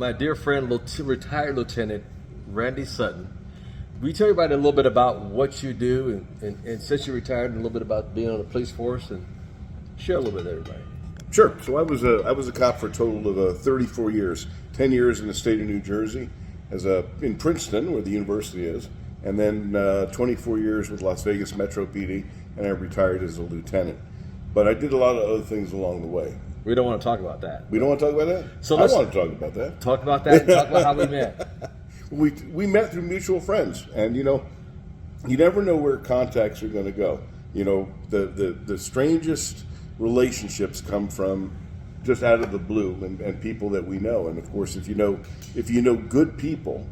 my dear friend, retired Lieutenant Randy Sutton. Will you tell everybody a little bit about what you do, and since you retired, and a little bit about being on the police force, and share a little bit with everybody. Sure. So I was a cop for a total of 34 years, 10 years in the state of New Jersey, in Princeton, where the university is, and then 24 years with Las Vegas Metro PD, and I retired as a lieutenant. But I did a lot of other things along the way. We don't want to talk about that. We don't want to talk about that? So I want to talk about that. Talk about that and talk about how we met. We met through mutual friends, and you never know where contacts are going to go. The strangest relationships come from just out of the blue, and people that we know. And of course, if you know good people,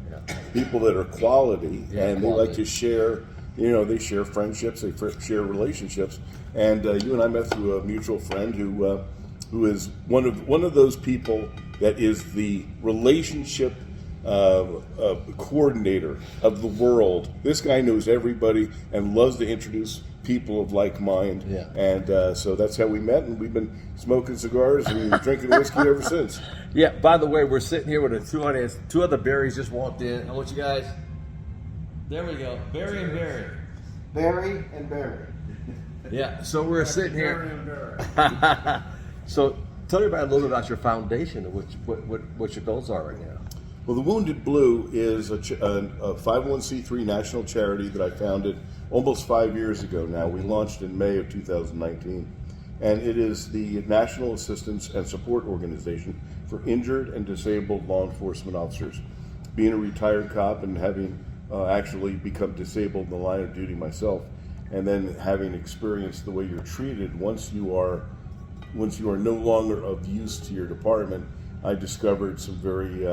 people that are quality, and they like to share. They share friendships, they share relationships, and you and I met through a mutual friend who is one of those people that is the relationship coordinator of the world. This guy knows everybody and loves to introduce people of like mind. Yeah. And so that's how we met, and we've been smoking cigars and drinking whiskey ever since. Yeah. By the way, we're sitting here with two other berries just walked in. I want you guys. There we go. Barry and Barry. Barry and Barry. Yeah. So we're sitting here. So tell everybody a little bit about your foundation and what your goals are right now. Well, the Wounded Blue is a 501c3 national charity that I founded almost 5 years ago now. We launched in May of 2019. And it is the national assistance and support organization for injured and disabled law enforcement officers. Being a retired cop and having actually become disabled in the line of duty myself, and then having experienced the way you're treated once you are no longer of use to your department, I discovered some very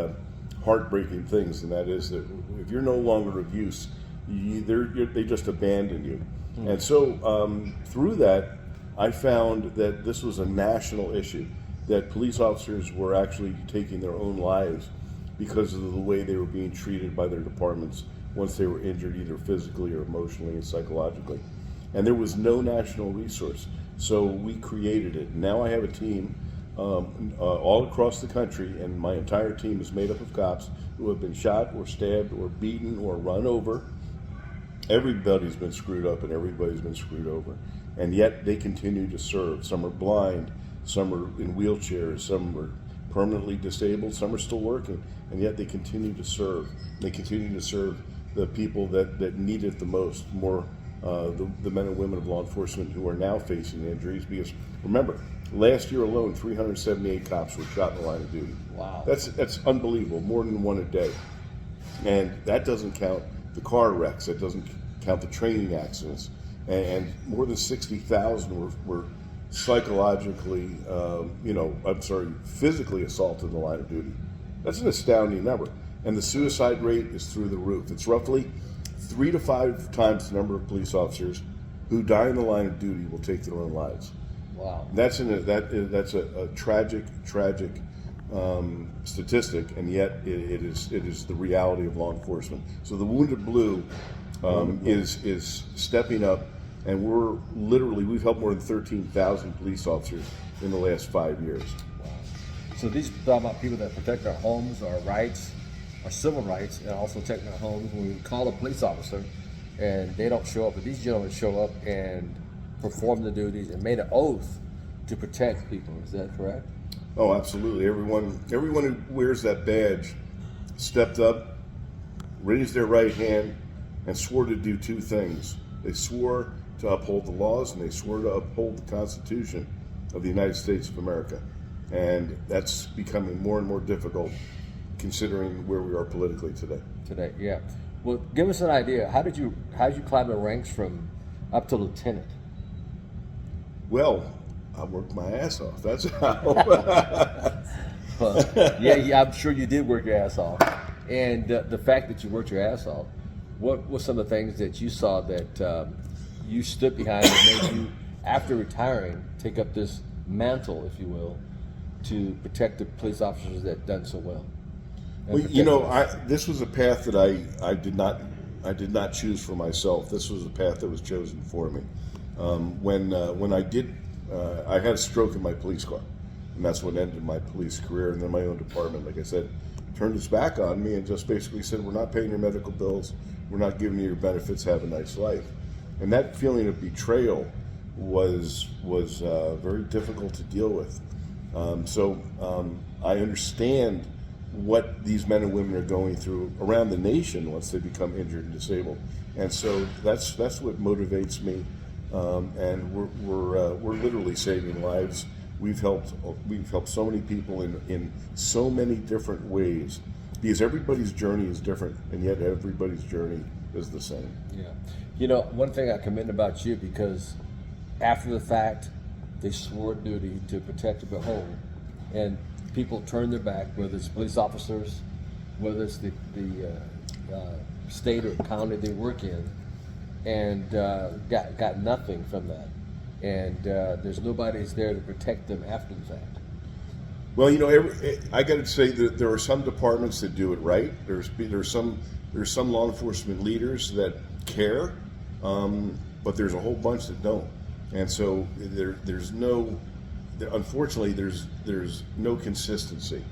heartbreaking things, and that is that if you're no longer of use, they just abandon you. Mm-hmm. And so through that, I found that this was a national issue, that police officers were actually taking their own lives because of the way they were being treated by their departments once they were injured, either physically or emotionally and psychologically. And there was no national resource, so we created it. Now I have a team all across the country, and my entire team is made up of cops who have been shot or stabbed or beaten or run over. Everybody's been screwed up and everybody's been screwed over, and yet they continue to serve. Some are blind, some are in wheelchairs, some are permanently disabled, some are still working, and yet they continue to serve. They continue to serve the people that need it the most, more the men and women of law enforcement who are now facing injuries. Because remember, last year alone, 378 cops were shot in the line of duty. Wow. That's unbelievable, more than one a day. And that doesn't count the car wrecks, that doesn't count the training accidents. And more than 60,000 were psychologically, physically assaulted in the line of duty. That's an astounding number. And the suicide rate is through the roof. It's roughly 3 to 5 times the number of police officers who die in the line of duty will take their own lives. Wow. That's a tragic statistic, and yet it is the reality of law enforcement. So the Wounded Blue is stepping up, and we've helped more than 13,000 police officers in the last 5 years. Wow. So these are about people that protect our homes, our rights, our civil rights, and also protecting our homes. When we call a police officer and they don't show up, but these gentlemen show up and perform the duties and made an oath to protect people. Is that correct? Oh, absolutely. Everyone who wears that badge stepped up, raised their right hand, and swore to do two things. They swore to uphold the laws, and they swore to uphold the Constitution of the United States of America. And that's becoming more and more difficult considering where we are politically today. Today, yeah. Well, give us an idea. How did you climb the ranks from up to lieutenant? Well, I worked my ass off. That's how. Yeah, I'm sure you did work your ass off. And the fact that you worked your ass off, what were some of the things that you saw that you stood behind that made you, after retiring, take up this mantle, if you will, to protect the police officers that done so well? Well, this was a path that I did not choose for myself. This was a path that was chosen for me. When I had a stroke in my police car, and that's what ended my police career. And then my own department, like I said, turned its back on me and just basically said, we're not paying your medical bills, we're not giving you your benefits, have a nice life. And that feeling of betrayal was very difficult to deal with. So I understand what these men and women are going through around the nation once they become injured and disabled, and so that's what motivates me. And we're literally saving lives. We've helped so many people in so many different ways, because everybody's journey is different, and yet everybody's journey is the same. Yeah. You know, one thing I commend about you, because after the fact, they swore duty to protect the home, and people turn their back, whether it's police officers, whether it's the state or county they work in, and got nothing from that. And there's nobody that's there to protect them after the fact. Well, you know, I got to say that there are some departments that do it right. There's some law enforcement leaders that care, but there's a whole bunch that don't. And so unfortunately, there's no consistency.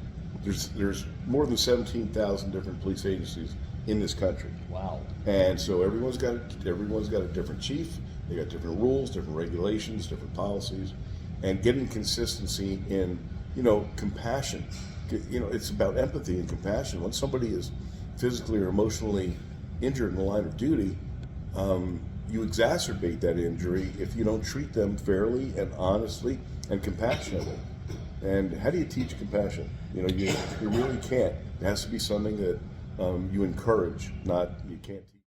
There's more than 17,000 different police agencies in this country. Wow. And so everyone's got a different chief. They got different rules, different regulations, different policies, and getting consistency in, compassion. It's about empathy and compassion. When somebody is physically or emotionally injured in the line of duty, you exacerbate that injury if you don't treat them fairly and honestly and compassionately. And how do you teach compassion? You really can't. It has to be something that you encourage, not you can't teach.